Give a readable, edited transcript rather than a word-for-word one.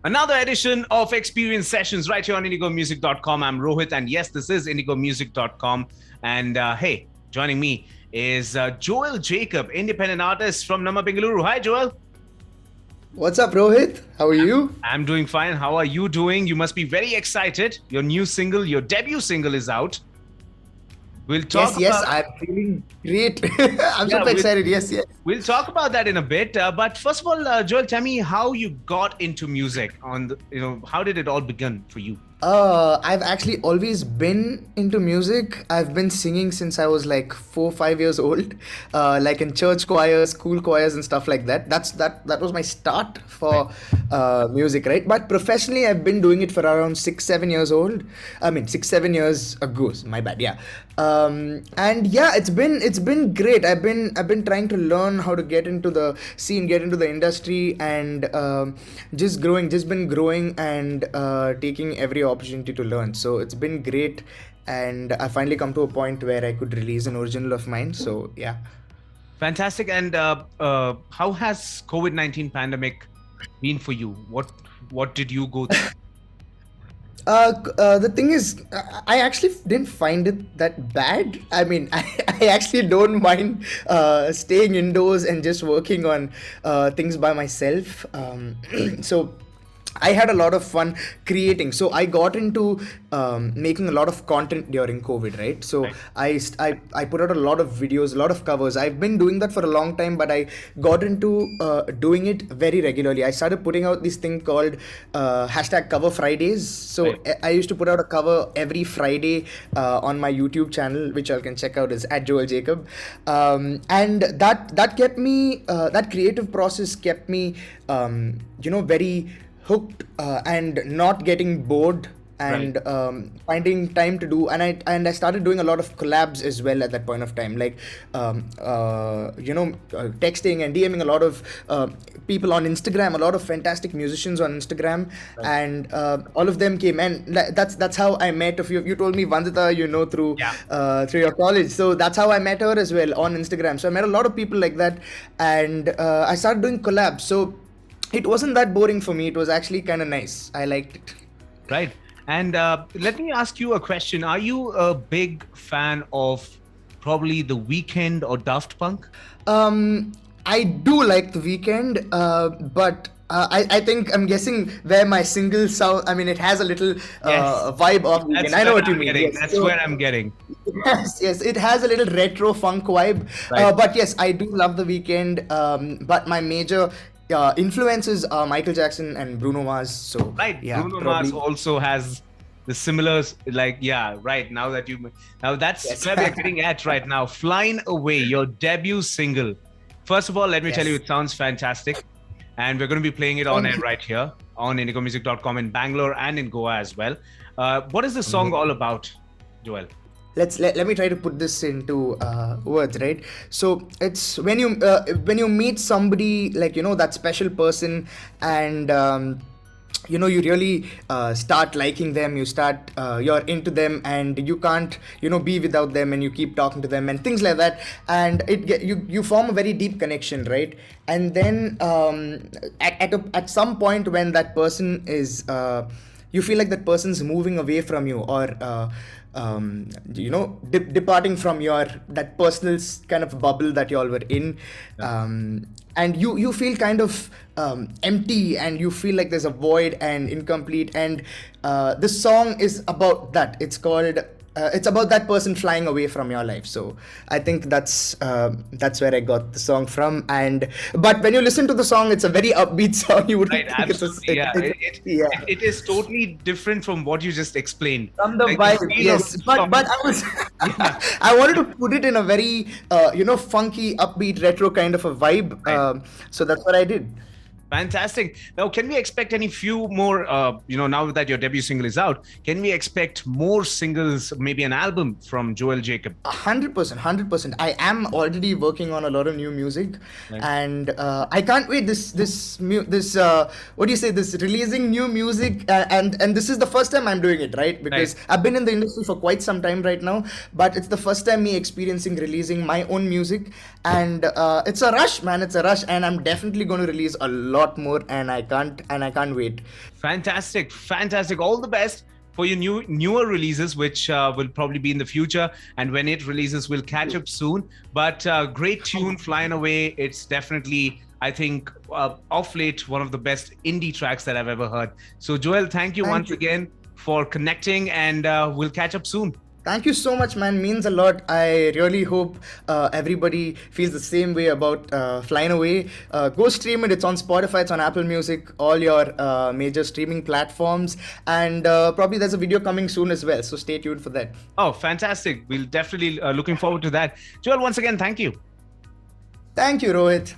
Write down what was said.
Another edition of Xperience Sessions right here on IndigoMusic.com. I'm Rohit, and yes, this is IndigoMusic.com. And hey, joining me is Joel Jacob, independent artist from Namma Bengaluru. Hi, Joel. What's up, Rohit? How are you? I'm doing fine. How are you doing? You must be very excited. Your new single, your debut single is out. We'll talk Yes, I'm feeling great. I'm super excited. Yes. We'll talk about that in a bit. But first of all, Joel, tell me how you got into music. How did it all begin for you? I've actually always been into music. I've been singing since I was like 4, 5 years old, like in church choirs, school choirs, and stuff like that. That was my start for music, right? But professionally, I've been doing it for around 6, 7 years old. I mean, 6, 7 years ago. My bad. Yeah. And yeah, it's been great. I've been trying to learn how to get into the scene, get into the industry, and just been growing and taking every opportunity to learn. So it's been great, and I finally come to a point where I could release an original of mine. So yeah. Fantastic. And how has COVID-19 pandemic been for you? What did you go through? The thing is, I actually didn't find it that bad. I mean, I actually don't mind staying indoors and just working on things by myself. So I had a lot of fun creating. So I got into making a lot of content during COVID, right? So Right. I put out a lot of videos, a lot of covers. I've been doing that for a long time, but I got into doing it very regularly. I started putting out this thing called hashtag Cover Fridays. So Right. I used to put out a cover every Friday on my YouTube channel, which you can check out is at Joel Jacob. And that kept me, that creative process kept me, very hooked and not getting bored Right. and finding time to do, and I started doing a lot of collabs as well at that point of time, like texting and DMing a lot of people on Instagram, a lot of fantastic musicians on Instagram. Right. And all of them came, and that's how I met a few. You told me Vandita, through Yeah. through your college, so that's how I met her as well on Instagram. So I met a lot of people like that, and I started doing collabs. So it wasn't that boring for me. It was actually kind of nice. I liked it. Right. And let me ask you a question. Are you a big fan of probably The Weeknd or Daft Punk? I do like The Weeknd, but I think I'm guessing where my single sound. I mean, it has a little Yes. vibe of That's Weeknd. I know where what you I'm mean. getting. Yes. That's So, where I'm getting. yes, it has a little retro funk vibe. Right. But yes, I do love The Weeknd. But my major influences are Michael Jackson and Bruno Mars. So Right. yeah, Bruno Mars probably. also has the similar, like, yeah, right. Now that's Yes. where we're getting at right now. Flyin Away, your debut single. First of all, let me tell you, Yes. it sounds fantastic. And we're going to be playing it on Thank air you. right here on IndigoMusic.com in Bangalore and in Goa as well. What is the song all about, Joel? Let me try to put this into words, right? So it's when you meet somebody, like that special person, and you really start liking them. You start you're into them, and you can't be without them, and you keep talking to them and things like that, and you form a very deep connection, right? And then at some point when that person is you feel like that person's moving away from you, or departing from your that personal kind of bubble that you all were in. And you feel kind of empty, and you feel like there's a void and incomplete. And this song is about that. It's about that person flying away from your life. So I think that's where I got the song from. But when you listen to the song, it's a very upbeat song. You wouldn't Right, think absolutely. Yeah, yeah. it is totally different from what you just explained. From the Like vibe, the feel of yes. the But song. I was Yeah, I wanted to put it in a very funky, upbeat, retro kind of a vibe. right. So that's what I did. Fantastic. Now, can we expect any few more, now that your debut single is out, can we expect more singles, maybe an album from Joel Jacob? 100%, 100%. I am already working on a lot of new music, Right. and I can't wait. What do you say? This releasing new music, and this is the first time I'm doing it, right? Because Right. I've been in the industry for quite some time right now, but it's the first time me experiencing releasing my own music, and it's a rush, man. It's a rush, and I'm definitely going to release a lot more, and I can't wait. Fantastic, fantastic. All the best for your newer releases, which will probably be in the future. And when it releases, we'll catch up soon. But great tune, Flyin Away. It's definitely, I think, off late, one of the best indie tracks that I've ever heard. So, Joel, thank you once again for connecting, and we'll catch up soon. Thank you so much, man. Means a lot. I really hope everybody feels the same way about Flyin Away. Go stream it. It's on Spotify, it's on Apple Music, all your major streaming platforms. And probably there's a video coming soon as well. So stay tuned for that. Oh, fantastic. We'll definitely looking forward to that. Joel, once again, thank you. Thank you, Rohit.